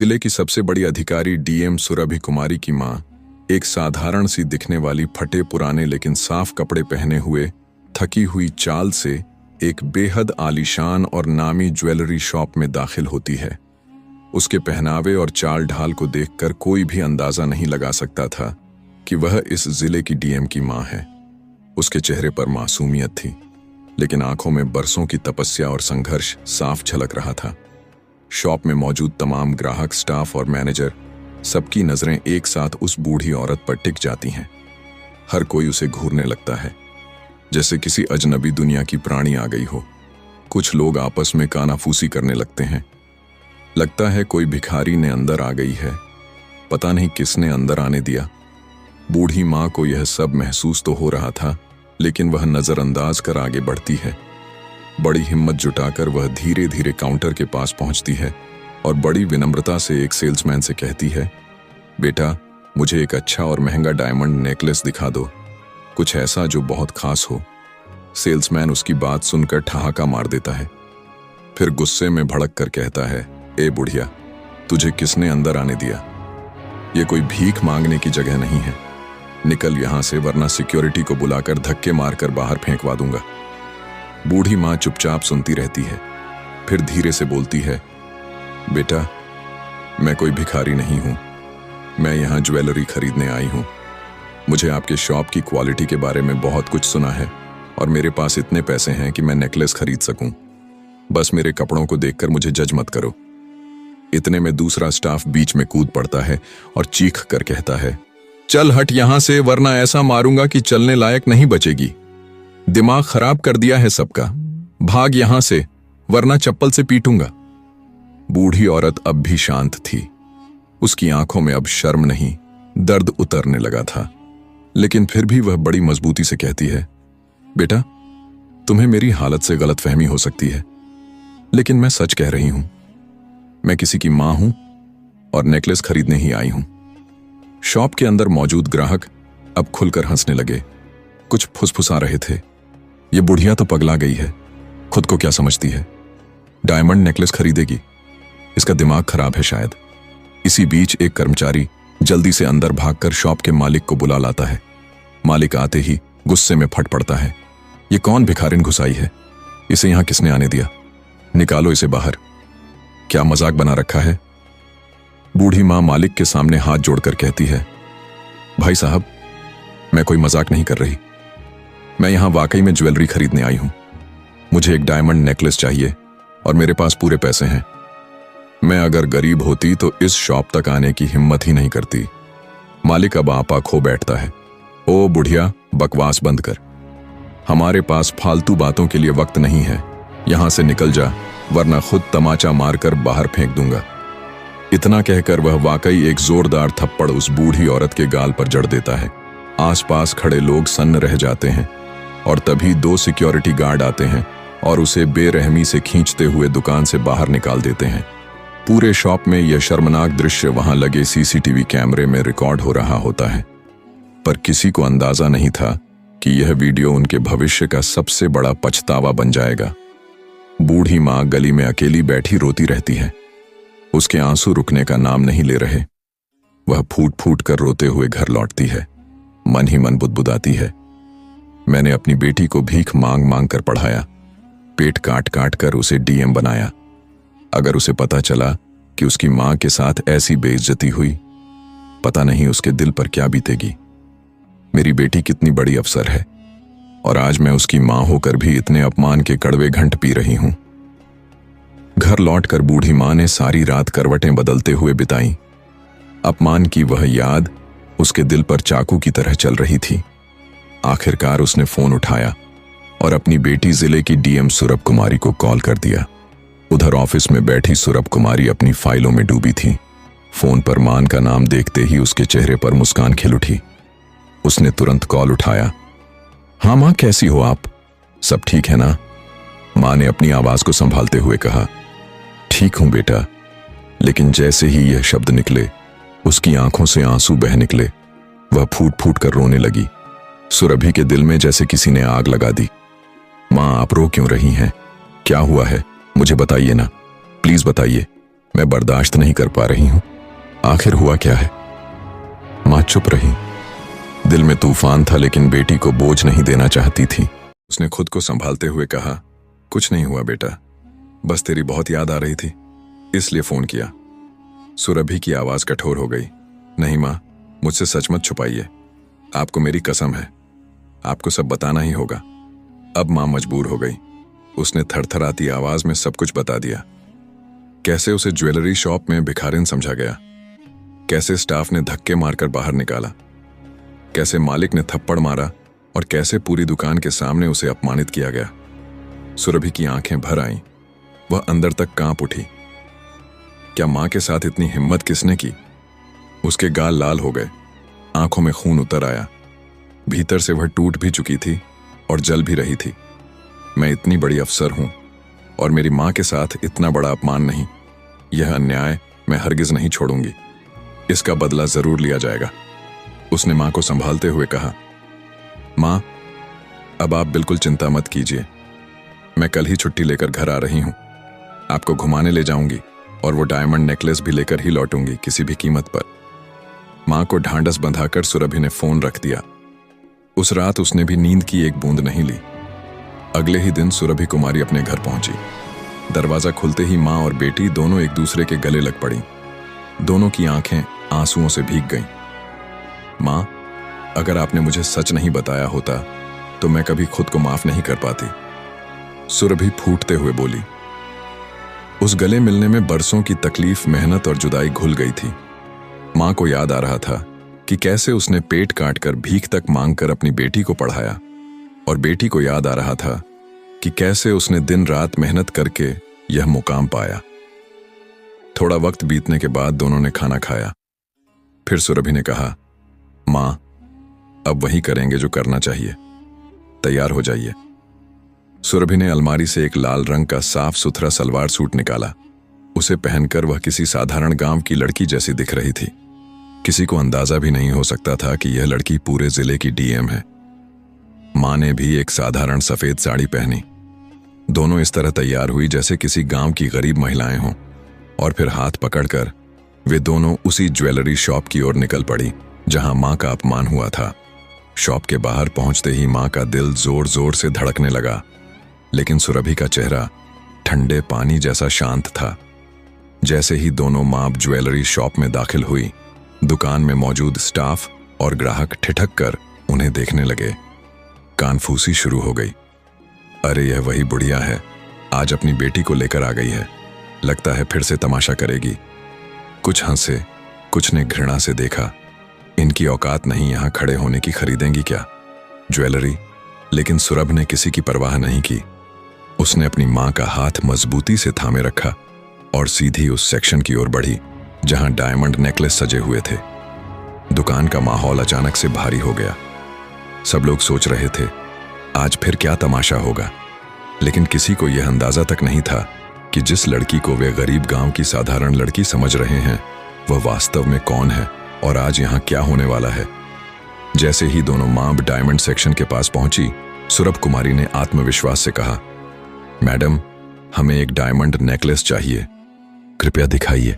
जिले की सबसे बड़ी अधिकारी डीएम सुरभि कुमारी की मां एक साधारण सी दिखने वाली फटे पुराने लेकिन साफ कपड़े पहने हुए थकी हुई चाल से एक बेहद आलीशान और नामी ज्वेलरी शॉप में दाखिल होती है। उसके पहनावे और चाल ढाल को देखकर कोई भी अंदाजा नहीं लगा सकता था कि वह इस जिले की डीएम की मां है। उसके चेहरे पर मासूमियत थी, लेकिन आंखों में बरसों की तपस्या और संघर्ष साफ झलक रहा था। शॉप में मौजूद तमाम ग्राहक, स्टाफ और मैनेजर, सबकी नजरें एक साथ उस बूढ़ी औरत पर टिक जाती हैं। हर कोई उसे घूरने लगता है, जैसे किसी अजनबी दुनिया की प्राणी आ गई हो। कुछ लोग आपस में कानाफूसी करने लगते हैं। लगता है कोई भिखारी ने अंदर आ गई है। पता नहीं किसने अंदर आने दिया। बूढ़ी माँ को यह सब महसूस तो हो रहा था, लेकिन वह नजरअंदाज कर आगे बढ़ती है। बड़ी हिम्मत जुटाकर वह धीरे धीरे काउंटर के पास पहुंचती है और बड़ी विनम्रता से एक सेल्समैन से कहती है, बेटा, मुझे एक अच्छा और महंगा डायमंड नेकलेस दिखा दो, कुछ ऐसा जो बहुत खास हो। सेल्समैन उसकी बात सुनकर ठहाका मार देता है। फिर गुस्से में भड़क कर कहता है, ए बुढ़िया, तुझे किसने अंदर आने दिया? ये कोई भीख मांगने की जगह नहीं है। निकल यहां से, वरना सिक्योरिटी को बुलाकर धक्के मारकर बाहर फेंकवा दूंगा। बूढ़ी माँ चुपचाप सुनती रहती है, फिर धीरे से बोलती है, बेटा, मैं कोई भिखारी नहीं हूं। मैं यहां ज्वेलरी खरीदने आई हूं। मुझे आपके शॉप की क्वालिटी के बारे में बहुत कुछ सुना है और मेरे पास इतने पैसे हैं कि मैं नेकलेस खरीद सकूं। बस मेरे कपड़ों को देखकर मुझे जज मत करो। इतने में दूसरा स्टाफ बीच में कूद पड़ता है और चीख कर कहता है, चल हट यहां से, वरना ऐसा मारूंगा कि चलने लायक नहीं बचेगी। दिमाग खराब कर दिया है सबका। भाग यहां से, वरना चप्पल से पीटूंगा। बूढ़ी औरत अब भी शांत थी। उसकी आंखों में अब शर्म नहीं, दर्द उतरने लगा था, लेकिन फिर भी वह बड़ी मजबूती से कहती है, बेटा, तुम्हें मेरी हालत से गलतफहमी हो सकती है, लेकिन मैं सच कह रही हूं। मैं किसी की मां हूं और नेकलेस खरीदने ही आई हूं। शॉप के अंदर मौजूद ग्राहक अब खुलकर हंसने लगे। कुछ फुसफुसा रहे थे, ये बुढ़िया तो पगला गई है, खुद को क्या समझती है? डायमंड नेकलेस खरीदेगी? इसका दिमाग खराब है शायद। इसी बीच एक कर्मचारी जल्दी से अंदर भागकर शॉप के मालिक को बुला लाता है। मालिक आते ही गुस्से में फट पड़ता है, ये कौन भिखारिन घुसाई है? इसे यहां किसने आने दिया? निकालो इसे बाहर। क्या मजाक बना रखा है? बूढ़ी मां मालिक के सामने हाथ जोड़कर कहती है, भाई साहब, मैं कोई मजाक नहीं कर रही। मैं यहां वाकई में ज्वेलरी खरीदने आई हूं। मुझे एक डायमंड नेकलेस चाहिए और मेरे पास पूरे पैसे हैं। मैं अगर गरीब होती तो इस शॉप तक आने की हिम्मत ही नहीं करती। मालिक अब आपा खो बैठता है। ओ बुढ़िया, बकवास बंद कर। हमारे पास फालतू बातों के लिए वक्त नहीं है। यहां से निकल जा, वरना खुद तमाचा मारकर बाहर फेंक दूंगा। इतना कहकर वह वाकई एक जोरदार थप्पड़ उस बूढ़ी औरत के गाल पर जड़ देता है। आसपास खड़े लोग सन्न रह जाते हैं और तभी 2 सिक्योरिटी गार्ड आते हैं और उसे बेरहमी से खींचते हुए दुकान से बाहर निकाल देते हैं। पूरे शॉप में यह शर्मनाक दृश्य वहां लगे सीसीटीवी कैमरे में रिकॉर्ड हो रहा होता है, पर किसी को अंदाजा नहीं था कि यह वीडियो उनके भविष्य का सबसे बड़ा पछतावा बन जाएगा। बूढ़ी मां गली में अकेली बैठी रोती रहती है। उसके आंसू रुकने का नाम नहीं ले रहे। वह फूट फूट कर रोते हुए घर लौटती है। मन ही मन बुदबुदाती है, मैंने अपनी बेटी को भीख मांग मांग कर पढ़ाया, पेट काट काट कर उसे डीएम बनाया। अगर उसे पता चला कि उसकी मां के साथ ऐसी बेइज्जती हुई, पता नहीं उसके दिल पर क्या बीतेगी। मेरी बेटी कितनी बड़ी अफसर है और आज मैं उसकी मां होकर भी इतने अपमान के कड़वे घंट पी रही हूं। घर लौटकर बूढ़ी मां ने सारी रात करवटें बदलते हुए बिताई। अपमान की वह याद उसके दिल पर चाकू की तरह चल रही थी। आखिरकार उसने फोन उठाया और अपनी बेटी जिले की डीएम सुरभ कुमारी को कॉल कर दिया। उधर ऑफिस में बैठी सुरभ कुमारी अपनी फाइलों में डूबी थी। फोन पर मान का नाम देखते ही उसके चेहरे पर मुस्कान खिल उठी। उसने तुरंत कॉल उठाया। हाँ मां, कैसी हो आप? सब ठीक है ना? मां ने अपनी आवाज को संभालते हुए कहा, ठीक हूं बेटा। लेकिन जैसे ही यह शब्द निकले, उसकी आंखों से आंसू बह निकले। वह फूट फूट कर रोने लगी। सुरभि के दिल में जैसे किसी ने आग लगा दी। मां, आप रो क्यों रही हैं? क्या हुआ है? मुझे बताइए ना, प्लीज बताइए। मैं बर्दाश्त नहीं कर पा रही हूं। आखिर हुआ क्या है? मां चुप रही। दिल में तूफान था, लेकिन बेटी को बोझ नहीं देना चाहती थी। उसने खुद को संभालते हुए कहा, कुछ नहीं हुआ बेटा, बस तेरी बहुत याद आ रही थी, इसलिए फोन किया। सुरभि की आवाज कठोर हो गई। नहीं मां, मुझसे सच मत छुपाइए, आपको मेरी कसम है, आपको सब बताना ही होगा। अब मां मजबूर हो गई। उसने थरथराती आवाज में सब कुछ बता दिया। कैसे उसे ज्वेलरी शॉप में भिखारिन समझा गया, कैसे स्टाफ ने धक्के मारकर बाहर निकाला, कैसे मालिक ने थप्पड़ मारा और कैसे पूरी दुकान के सामने उसे अपमानित किया गया। सुरभि की आंखें भर आईं, वह अंदर तक कांप उठी। क्या मां के साथ इतनी हिम्मत किसने की? उसके गाल लाल हो गए, आंखों में खून उतर आया। भीतर से वह टूट भी चुकी थी और जल भी रही थी। मैं इतनी बड़ी अफसर हूं और मेरी मां के साथ इतना बड़ा अपमान नहीं। यह अन्याय मैं हरगिज नहीं छोड़ूंगी, इसका बदला जरूर लिया जाएगा। उसने मां को संभालते हुए कहा, मां, अब आप बिल्कुल चिंता मत कीजिए, मैं कल ही छुट्टी लेकर घर आ रही हूं। आपको घुमाने ले जाऊंगी और वो डायमंड नेकलेस भी लेकर ही लौटूंगी, किसी भी कीमत पर। मां को ढांढस बंधाकर सुरभि ने फोन रख दिया। उस रात उसने भी नींद की एक बूंद नहीं ली। अगले ही दिन सुरभि कुमारी अपने घर पहुंची। दरवाजा खुलते ही मां और बेटी दोनों एक दूसरे के गले लग पड़ी। दोनों की आंखें आंसुओं से भीग गईं। मां, अगर आपने मुझे सच नहीं बताया होता तो मैं कभी खुद को माफ नहीं कर पाती, सुरभि फूटते हुए बोली। उस गले मिलने में बरसों की तकलीफ, मेहनत और जुदाई घुल गई थी। मां को याद आ रहा था कि कैसे उसने पेट काटकर भीख तक मांगकर अपनी बेटी को पढ़ाया, और बेटी को याद आ रहा था कि कैसे उसने दिन रात मेहनत करके यह मुकाम पाया। थोड़ा वक्त बीतने के बाद दोनों ने खाना खाया। फिर सुरभि ने कहा, मां, अब वही करेंगे जो करना चाहिए, तैयार हो जाइए। सुरभि ने अलमारी से एक लाल रंग का साफ सुथरा सलवार सूट निकाला। उसे पहनकर वह किसी साधारण गांव की लड़की जैसी दिख रही थी। किसी को अंदाजा भी नहीं हो सकता था कि यह लड़की पूरे जिले की डीएम है। मां ने भी एक साधारण सफेद साड़ी पहनी। दोनों इस तरह तैयार हुई जैसे किसी गांव की गरीब महिलाएं हों, और फिर हाथ पकड़कर वे दोनों उसी ज्वेलरी शॉप की ओर निकल पड़ी जहां मां का अपमान हुआ था। शॉप के बाहर पहुंचते ही मां का दिल जोर जोर से धड़कने लगा, लेकिन सुरभि का चेहरा ठंडे पानी जैसा शांत था। जैसे ही दोनों मां ज्वेलरी शॉप में दाखिल हुई, दुकान में मौजूद स्टाफ और ग्राहक ठिठक कर उन्हें देखने लगे। कानफूसी शुरू हो गई। अरे, यह वही बुढ़िया है, आज अपनी बेटी को लेकर आ गई है, लगता है फिर से तमाशा करेगी। कुछ हंसे, कुछ ने घृणा से देखा। इनकी औकात नहीं यहां खड़े होने की, खरीदेंगी क्या ज्वेलरी? लेकिन सुरभ ने किसी की परवाह नहीं की। उसने अपनी मां का हाथ मजबूती से थामे रखा और सीधी उस सेक्शन की ओर बढ़ी जहां डायमंड नेकलेस सजे हुए थे। दुकान का माहौल अचानक से भारी हो गया। सब लोग सोच रहे थे, आज फिर क्या तमाशा होगा, लेकिन किसी को यह अंदाजा तक नहीं था कि जिस लड़की को वे गरीब गांव की साधारण लड़की समझ रहे हैं, वह वास्तव में कौन है और आज यहां क्या होने वाला है। जैसे ही दोनों मां डायमंड सेक्शन के पास पहुंची, सुरभ कुमारी ने आत्मविश्वास से कहा, मैडम, हमें एक डायमंड नेकलेस चाहिए, कृपया दिखाइए।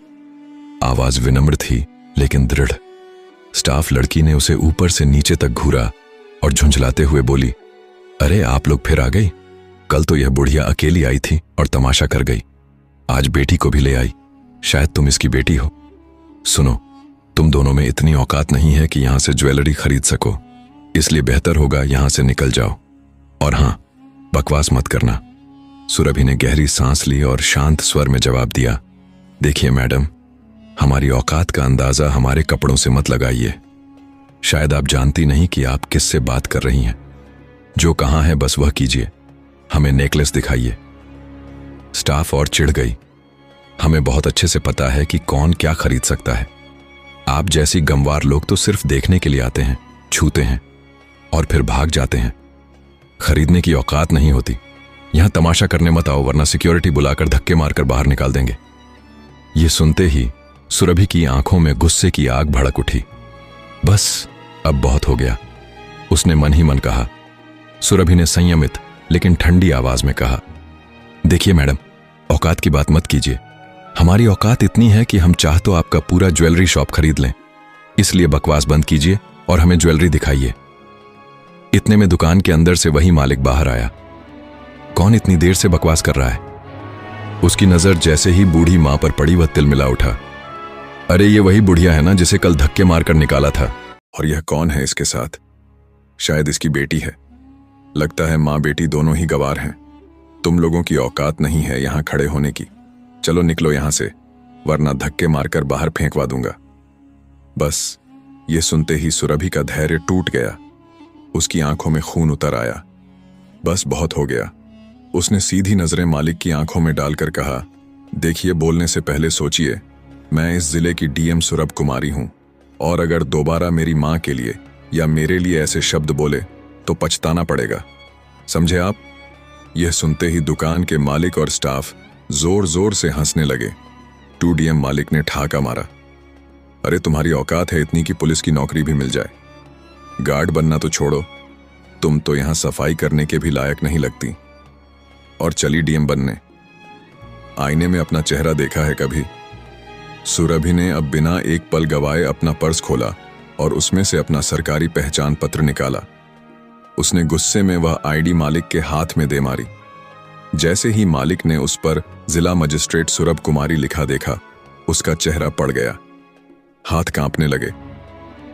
आवाज विनम्र थी लेकिन दृढ़। स्टाफ लड़की ने उसे ऊपर से नीचे तक घूरा और झुंझलाते हुए बोली, अरे आप लोग फिर आ गई? कल तो यह बुढ़िया अकेली आई थी और तमाशा कर गई, आज बेटी को भी ले आई, शायद तुम इसकी बेटी हो। सुनो, तुम दोनों में इतनी औकात नहीं है कि यहां से ज्वेलरी खरीद सको, इसलिए बेहतर होगा यहां से निकल जाओ। और हां, बकवास मत करना। सुरभि ने गहरी सांस ली और शांत स्वर में जवाब दिया, देखिए मैडम, हमारी औकात का अंदाजा हमारे कपड़ों से मत लगाइए। शायद आप जानती नहीं कि आप किससे बात कर रही हैं। जो कहां है बस वह कीजिए, हमें नेकलेस दिखाइए। स्टाफ और चिढ़ गई। हमें बहुत अच्छे से पता है कि कौन क्या खरीद सकता है। आप जैसी गमवार लोग तो सिर्फ देखने के लिए आते हैं, छूते हैं और फिर भाग जाते हैं। खरीदने की औकात नहीं होती। यहां तमाशा करने मत आओ, वरना सिक्योरिटी बुलाकर धक्के मारकर बाहर निकाल देंगे। ये सुनते ही सुरभि की आंखों में गुस्से की आग भड़क उठी। बस, अब बहुत हो गया, उसने मन ही मन कहा। सुरभि ने संयमित लेकिन ठंडी आवाज में कहा, देखिए मैडम, औकात की बात मत कीजिए, हमारी औकात इतनी है कि हम चाह तो आपका पूरा ज्वेलरी शॉप खरीद लें, इसलिए बकवास बंद कीजिए और हमें ज्वेलरी दिखाइए। इतने में दुकान के अंदर से वही मालिक बाहर आया। कौन इतनी देर से बकवास कर रहा है? उसकी नजर जैसे ही बूढ़ी मां पर पड़ी वह तिलमिला उठा। अरे ये वही बुढ़िया है ना जिसे कल धक्के मारकर निकाला था। और यह कौन है इसके साथ? शायद इसकी बेटी है। लगता है माँ बेटी दोनों ही गवार हैं। तुम लोगों की औकात नहीं है यहाँ खड़े होने की। चलो निकलो यहाँ से, वरना धक्के मारकर बाहर फेंकवा दूंगा। बस ये सुनते ही सुरभि का धैर्य टूट गया। उसकी आंखों में खून उतर आया। बस बहुत हो गया। उसने सीधी नजरें मालिक की आंखों में डालकर कहा, देखिए बोलने से पहले सोचिए, मैं इस जिले की डीएम सुरभ कुमारी हूं, और अगर दोबारा मेरी मां के लिए या मेरे लिए ऐसे शब्द बोले तो पछताना पड़ेगा, समझे आप? यह सुनते ही दुकान के मालिक और स्टाफ जोर जोर से हंसने लगे। 2DM मालिक ने ठाका मारा, अरे तुम्हारी औकात है इतनी कि पुलिस की नौकरी भी मिल जाए। गार्ड बनना तो छोड़ो, तुम तो यहां सफाई करने के भी लायक नहीं लगती। और चली डीएम बनने। आईने में अपना चेहरा देखा है कभी? सुरभि ने अब बिना एक पल गवाए अपना पर्स खोला और उसमें से अपना सरकारी पहचान पत्र निकाला। उसने गुस्से में वह आईडी मालिक के हाथ में दे मारी। जैसे ही मालिक ने उस पर जिला मजिस्ट्रेट सुरभ कुमारी लिखा देखा, उसका चेहरा पड़ गया। हाथ कांपने लगे।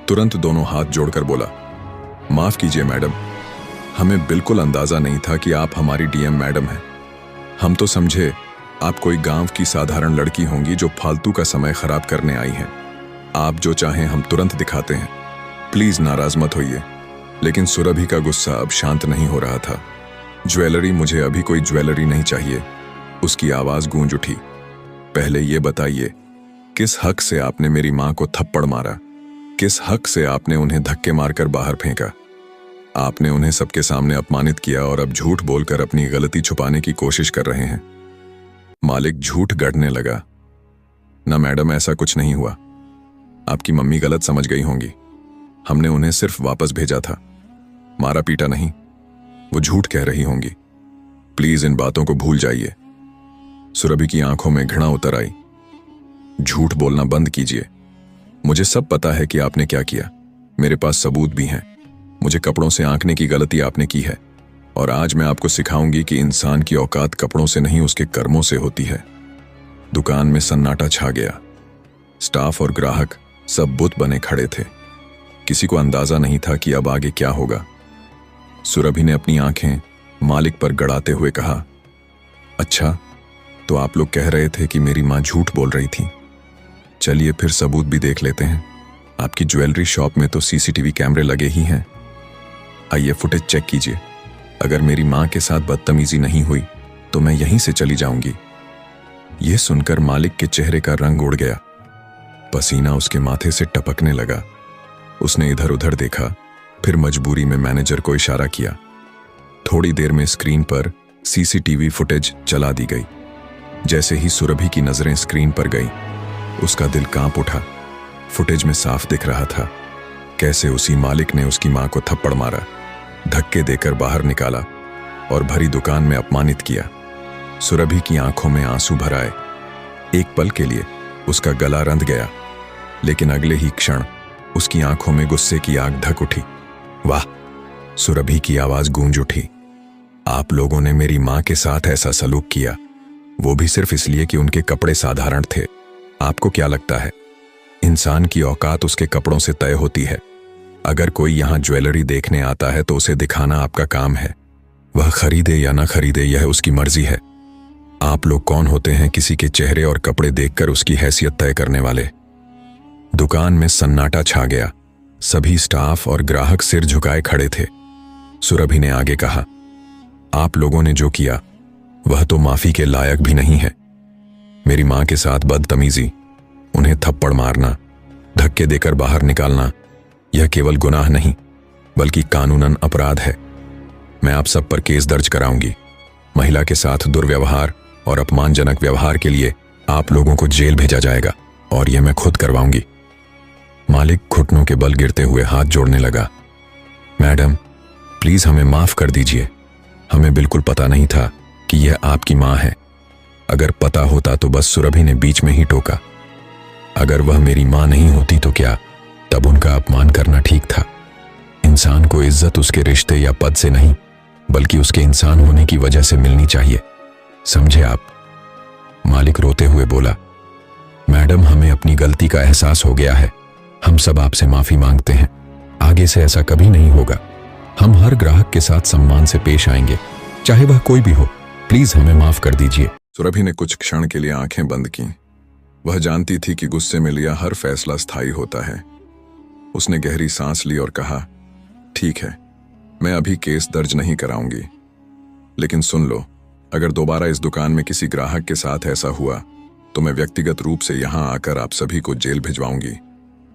तुरंत दोनों हाथ जोड़कर बोला, माफ कीजिए मैडम, हमें बिल्कुल अंदाजा नहीं था कि आप हमारी डीएम मैडम हैं। हम तो समझे आप कोई गांव की साधारण लड़की होंगी जो फालतू का समय खराब करने आई हैं। आप जो चाहें हम तुरंत दिखाते हैं, प्लीज नाराज मत होइए। लेकिन सुरभि का गुस्सा अब शांत नहीं हो रहा था। ज्वेलरी, मुझे अभी कोई ज्वेलरी नहीं चाहिए। उसकी आवाज गूंज उठी। पहले ये बताइए, किस हक से आपने मेरी मां को थप्पड़ मारा? किस हक से आपने उन्हें धक्के मारकर बाहर फेंका? आपने उन्हें सबके सामने अपमानित किया और अब झूठ बोलकर अपनी गलती छुपाने की कोशिश कर रहे हैं। मालिक झूठ गढ़ने लगा। ना मैडम, ऐसा कुछ नहीं हुआ। आपकी मम्मी गलत समझ गई होंगी। हमने उन्हें सिर्फ वापस भेजा था, मारा पीटा नहीं। वो झूठ कह रही होंगी। प्लीज इन बातों को भूल जाइए। सुरभि की आंखों में घृणा उतर आई। झूठ बोलना बंद कीजिए। मुझे सब पता है कि आपने क्या किया। मेरे पास सबूत भी हैं। मुझे कपड़ों से आंकने की गलती आपने की है, और आज मैं आपको सिखाऊंगी कि इंसान की औकात कपड़ों से नहीं उसके कर्मों से होती है। दुकान में सन्नाटा छा गया। स्टाफ और ग्राहक सब बुत बने खड़े थे। किसी को अंदाजा नहीं था कि अब आगे क्या होगा। सुरभि ने अपनी आंखें मालिक पर गड़ाते हुए कहा, अच्छा, तो आप लोग कह रहे थे कि मेरी मां झूठ बोल रही थी। चलिए फिर सबूत भी देख लेते हैं। आपकी ज्वेलरी शॉप में तो सीसीटीवी कैमरे लगे ही हैं। आइए फुटेज चेक कीजिए। अगर मेरी मां के साथ बदतमीजी नहीं हुई तो मैं यहीं से चली जाऊंगी। यह सुनकर मालिक के चेहरे का रंग उड़ गया। पसीना उसके माथे से टपकने लगा। उसने इधर उधर देखा, फिर मजबूरी में मैनेजर को इशारा किया। थोड़ी देर में स्क्रीन पर सीसीटीवी फुटेज चला दी गई। जैसे ही सुरभि की नजरें स्क्रीन पर गई, उसका दिल कांप उठा। फुटेज में साफ दिख रहा था कैसे उसी मालिक ने उसकी मां को थप्पड़ मारा, धक्के देकर बाहर निकाला और भरी दुकान में अपमानित किया। सुरभि की आंखों में आंसू भर आए। एक पल के लिए उसका गला रंध गया, लेकिन अगले ही क्षण उसकी आंखों में गुस्से की आग धक उठी। वाह! सुरभि की आवाज गूंज उठी। आप लोगों ने मेरी मां के साथ ऐसा सलूक किया, वो भी सिर्फ इसलिए कि उनके कपड़े साधारण थे। आपको क्या लगता है इंसान की औकात उसके कपड़ों से तय होती है? अगर कोई यहां ज्वेलरी देखने आता है तो उसे दिखाना आपका काम है। वह खरीदे या ना खरीदे यह उसकी मर्जी है। आप लोग कौन होते हैं किसी के चेहरे और कपड़े देखकर उसकी हैसियत तय करने वाले? दुकान में सन्नाटा छा गया। सभी स्टाफ और ग्राहक सिर झुकाए खड़े थे। सुरभि ने आगे कहा, आप लोगों ने जो किया वह तो माफी के लायक भी नहीं है। मेरी मां के साथ बदतमीजी, उन्हें थप्पड़ मारना, धक्के देकर बाहर निकालना, यह केवल गुनाह नहीं बल्कि कानूनन अपराध है। मैं आप सब पर केस दर्ज कराऊंगी। महिला के साथ दुर्व्यवहार और अपमानजनक व्यवहार के लिए आप लोगों को जेल भेजा जाएगा, और यह मैं खुद करवाऊंगी। मालिक घुटनों के बल गिरते हुए हाथ जोड़ने लगा। मैडम, प्लीज हमें माफ कर दीजिए। हमें बिल्कुल पता नहीं था कि यह आपकी मां है। अगर पता होता तो बस सुरभि ने बीच में ही टोका। अगर वह मेरी मां नहीं होती तो क्या तब उनका अपमान करना ठीक था? इंसान को इज्जत उसके रिश्ते या पद से नहीं बल्कि उसके इंसान होने की वजह से मिलनी चाहिए, समझे आप? मालिक रोते हुए बोला, मैडम हमें अपनी गलती का एहसास हो गया है, हम सब आपसे माफी मांगते हैं, आगे से ऐसा कभी नहीं होगा। हम हर ग्राहक के साथ सम्मान से पेश आएंगे, चाहे वह कोई भी हो, प्लीज हमें माफ कर दीजिए। सुरभि ने कुछ क्षण के लिए आंखें बंद की। वह जानती थी कि गुस्से में लिया हर फैसला स्थायी होता है। उसने गहरी सांस ली और कहा, ठीक है, मैं अभी केस दर्ज नहीं कराऊंगी, लेकिन सुन लो, अगर दोबारा इस दुकान में किसी ग्राहक के साथ ऐसा हुआ तो मैं व्यक्तिगत रूप से यहां आकर आप सभी को जेल भिजवाऊंगी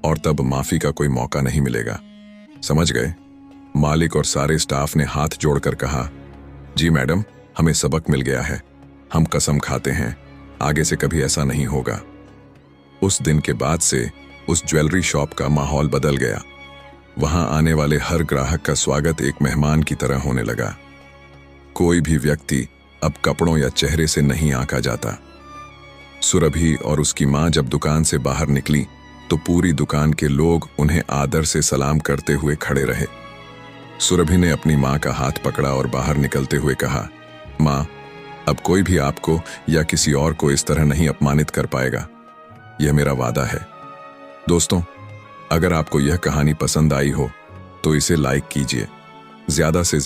और तब माफी का कोई मौका नहीं मिलेगा, समझ गए? मालिक और सारे स्टाफ ने हाथ जोड़कर कहा, जी मैडम, हमें सबक मिल गया है, हम कसम खाते हैं आगे से कभी ऐसा नहीं होगा। उस दिन के बाद से उस ज्वेलरी शॉप का माहौल बदल गया। वहां आने वाले हर ग्राहक का स्वागत एक मेहमान की तरह होने लगा। कोई भी व्यक्ति अब कपड़ों या चेहरे से नहीं आंका जाता। सुरभि और उसकी मां जब दुकान से बाहर निकली तो पूरी दुकान के लोग उन्हें आदर से सलाम करते हुए खड़े रहे। सुरभि ने अपनी मां का हाथ पकड़ा और बाहर निकलते हुए कहा, मां, अब कोई भी आपको या किसी और को इस तरह नहीं अपमानित कर पाएगा, यह मेरा वादा है। दोस्तों, अगर आपको यह कहानी पसंद आई हो तो इसे लाइक कीजिए, ज्यादा से